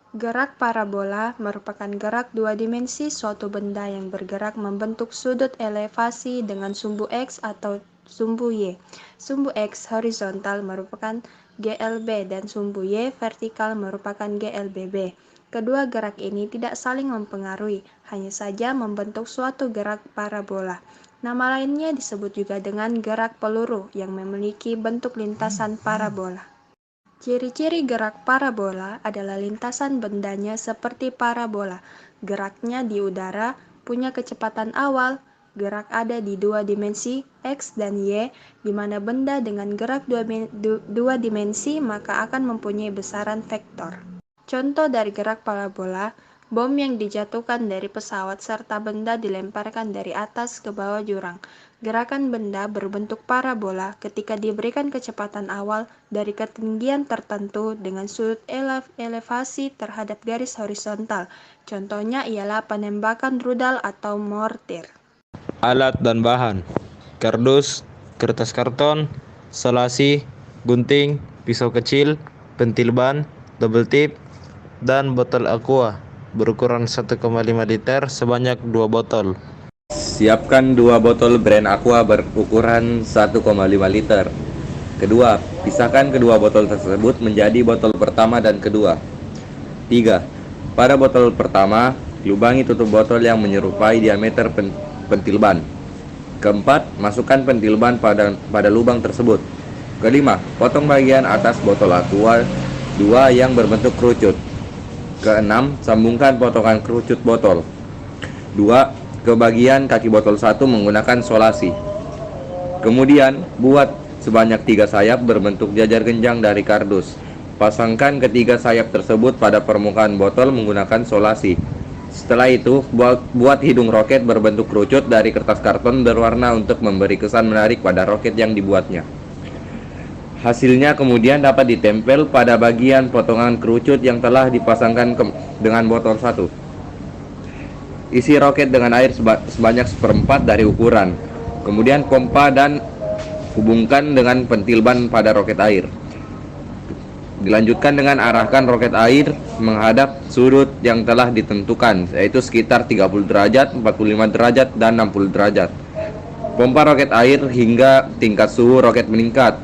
Gerak parabola merupakan gerak dua dimensi suatu benda yang bergerak membentuk sudut elevasi dengan sumbu X atau sumbu Y. Sumbu X horizontal merupakan GLB dan sumbu Y vertikal merupakan GLBB. Kedua gerak ini tidak saling mempengaruhi, hanya saja membentuk suatu gerak parabola. Nama lainnya disebut juga dengan gerak peluru yang memiliki bentuk lintasan parabola. Ciri-ciri gerak parabola adalah lintasan bendanya seperti parabola, geraknya di udara, punya kecepatan awal, gerak ada di dua dimensi, X dan Y, di mana benda dengan gerak dua dimensi maka akan mempunyai besaran vektor. Contoh dari gerak parabola, bom yang dijatuhkan dari pesawat serta benda dilemparkan dari atas ke bawah jurang. Gerakan benda berbentuk parabola ketika diberikan kecepatan awal dari ketinggian tertentu dengan sudut elevasi terhadap garis horizontal. Contohnya ialah penembakan rudal atau mortir. Alat dan bahan: kardus, kertas karton, selasi, gunting, pisau kecil, pentil ban, double tip, dan botol aqua berukuran 1,5 liter sebanyak 2 botol. Siapkan 2 botol brand Aqua berukuran 1,5 liter. Kedua, pisahkan kedua botol tersebut menjadi botol pertama dan kedua. 3. Pada botol pertama, lubangi tutup botol yang menyerupai diameter pentil ban. Keempat, masukkan pentil ban pada lubang tersebut. Kelima, potong bagian atas botol Aqua 2 yang berbentuk kerucut. Keenam, sambungkan potongan kerucut botol 2 ke bagian kaki botol 1 menggunakan solasi. Kemudian, buat sebanyak 3 sayap berbentuk jajar genjang dari kardus. Pasangkan ketiga sayap tersebut pada permukaan botol menggunakan solasi. Setelah itu, buat hidung roket berbentuk kerucut dari kertas karton berwarna untuk memberi kesan menarik pada roket yang dibuatnya. Hasilnya kemudian dapat ditempel pada bagian potongan kerucut yang telah dipasangkan dengan botol 1. Isi roket dengan air sebanyak seperempat dari ukuran. Kemudian pompa dan hubungkan dengan pentil ban pada roket air. Dilanjutkan dengan arahkan roket air menghadap sudut yang telah ditentukan, yaitu sekitar 30 derajat, 45 derajat, dan 60 derajat. Pompa roket air hingga tingkat suhu roket meningkat.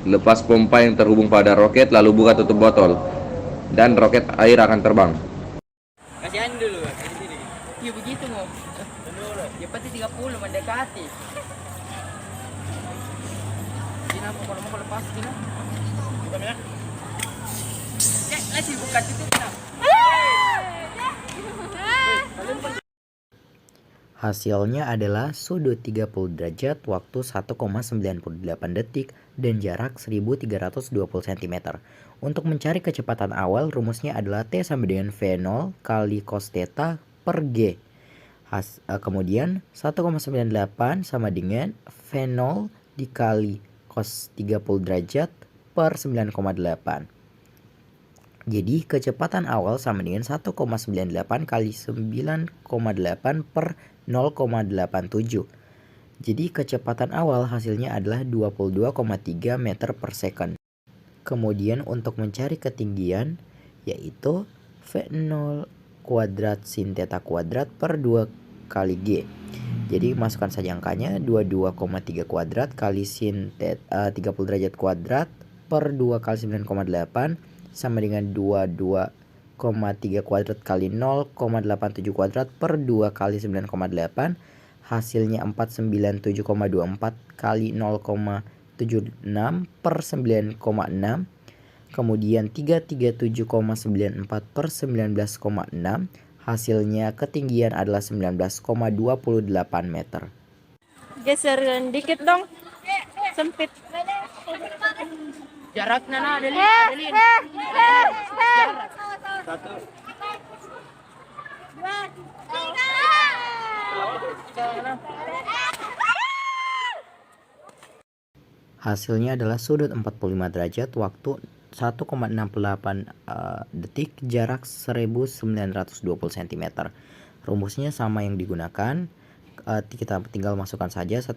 Lepas pompa yang terhubung pada roket, lalu buka tutup botol, dan roket air akan terbang. Kasihan dulu di sini. Iya begitu mau. Ya pasti 30 mendekati. Sini aku mau lepas sini. Bukan ya? Ya, lagi buka tutup nah. Hasilnya adalah sudut 30 derajat, waktu 1,98 detik, dan jarak 1320 cm. Untuk mencari kecepatan awal, rumusnya adalah T sama dengan V0 kali cos theta per G. Kemudian 1,98 sama dengan V0 dikali cos 30 derajat per 9,8. Jadi kecepatan awal sama dengan 1,98 kali 9,8 per 0,87. Jadi kecepatan awal hasilnya adalah 22,3 meter per second. Kemudian untuk mencari ketinggian yaitu V0 kuadrat sin theta kuadrat per 2 kali G. Jadi masukkan saja angkanya, 22,3 kuadrat kali sin 30 derajat kuadrat per 2 kali 9,8 sama dengan 22,3 kuadrat kali 0,87 kuadrat per 2 kali 9,8. Hasilnya 497,24 kali 0,76 per 9,6. Kemudian 337,94 per 19,6. Hasilnya ketinggian adalah 19,28 meter. Geser dikit dong. Sempit. Jaraknya nah ada lin. Jarak. 1 Hasilnya adalah sudut 45 derajat, waktu 1,68 detik, jarak 1920 cm. Rumusnya sama yang digunakan, kita tinggal masukkan saja 1,8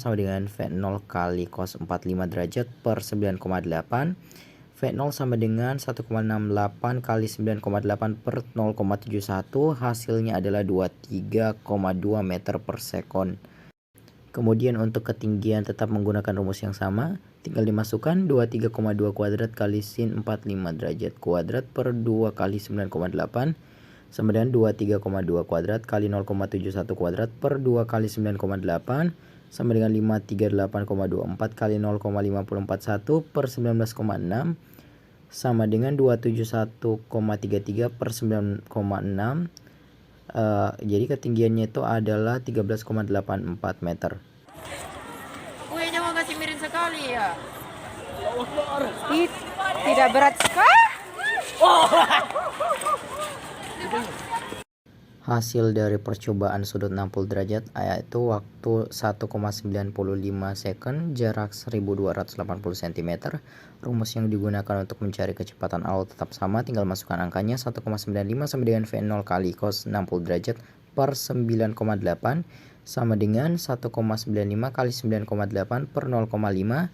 sama dengan V0 kali cos 45 derajat per 9,8. V0 sama dengan 1,68 kali 9,8 per 0,71, hasilnya adalah 23,2 meter per sekon. Kemudian untuk ketinggian tetap menggunakan rumus yang sama, tinggal dimasukkan 23,2 kuadrat kali sin 45 derajat kuadrat per 2 kali 9,8 sama dengan 23,2 kuadrat kali 0,71 kuadrat per 2 kali 9,8 sama dengan 538,24 kali 0,5041 per 19,6 sama dengan 271,33 per 9,6. Jadi ketinggiannya itu adalah 13,84 meter. Wih, jangan kasih miring sekali ya. Tidak berat sekali. Hasil dari percobaan sudut 60 derajat yaitu waktu 1,95 second, jarak 1280 cm. Rumus yang digunakan untuk mencari kecepatan awal tetap sama, tinggal masukkan angkanya. 1,95 sama dengan V0 kali cos 60 derajat per 9,8 sama dengan 1,95 kali 9,8 per 0,5.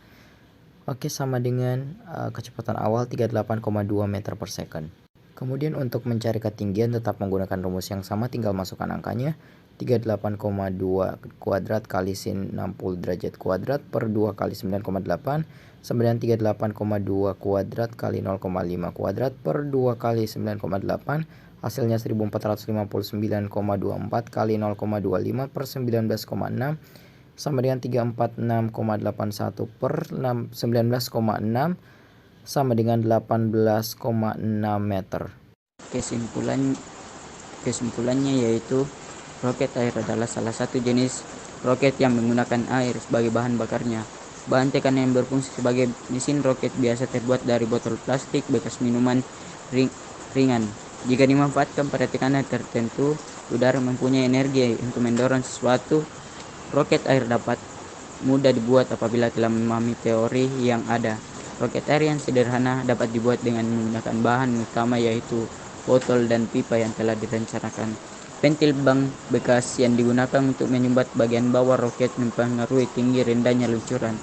Oke, sama dengan kecepatan awal 38,2 meter per second. Kemudian untuk mencari ketinggian tetap menggunakan rumus yang sama, tinggal masukkan angkanya. 38,2 kuadrat kali sin 60 derajat kuadrat per 2 kali 9,8 sama dengan 38,2 kuadrat kali 0,5 kuadrat per 2 kali 9,8, hasilnya 1459,24 kali 0,25 per 19,6 sama dengan 346,81 per 19,6 sama dengan 18,6 meter. Kesimpulannya yaitu roket air adalah salah satu jenis roket yang menggunakan air sebagai bahan bakarnya. Bahan tekanan yang berfungsi sebagai mesin roket biasa terbuat dari botol plastik bekas minuman ringan. Jika dimanfaatkan pada tekanan tertentu, udara mempunyai energi untuk mendorong sesuatu. Roket air dapat mudah dibuat apabila telah memahami teori yang ada. Roket air yang sederhana dapat dibuat dengan menggunakan bahan utama yaitu botol dan pipa yang telah direncanakan. Pentil bank bekas yang digunakan untuk menyumbat bagian bawah roket mempengaruhi tinggi rendahnya luncuran.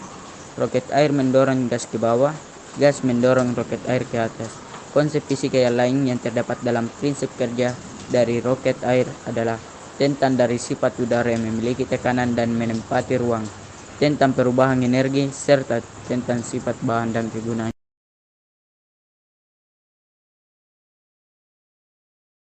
Roket air mendorong gas ke bawah, gas mendorong roket air ke atas. Konsep fisika yang lain yang terdapat dalam prinsip kerja dari roket air adalah tentang dari sifat udara yang memiliki tekanan dan menempati ruang, tentang perubahan energi, serta tentang sifat bahan dan kegunaan.